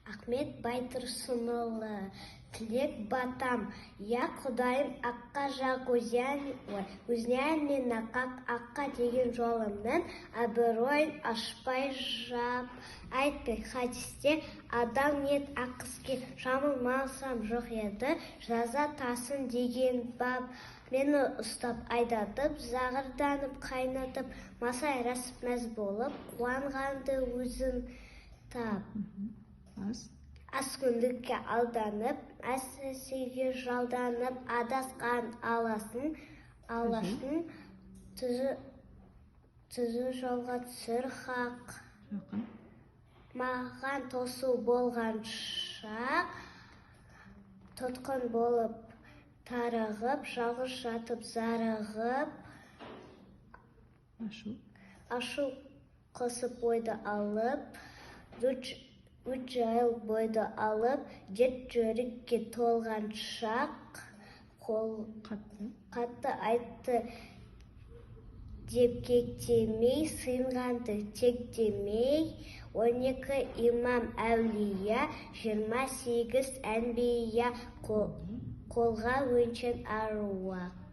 Ахмет Байтұрсынұлы, тілек батам, я Құдайым аққа жақ өзінен мен аққа деген жолымның абыройын ашпай жап. Айтты хадисте, адам нет ақыске жамылмасам жоқ еді, жаза тасын деген бап. Мені ұстап айдатып, зағырданып қайнатып, масай расып мәз болып, қуанғанды өзің тап. Аз күндікке алданып, әсірсеге жалданып, адасқан аласын, түзі жолға түсір хақ. Маған тосу болған шақ, тұтқын болып тарығып, жалғыз жатып зарығып, ашу қысып ойды алып, үш жыл бойды алып, жет жүрекке толған шақ, қатты айтты деп кектемей, сыйынғанды тек демей, 12 имам әулия, 28 әнбия, қолға өңшен аруақ.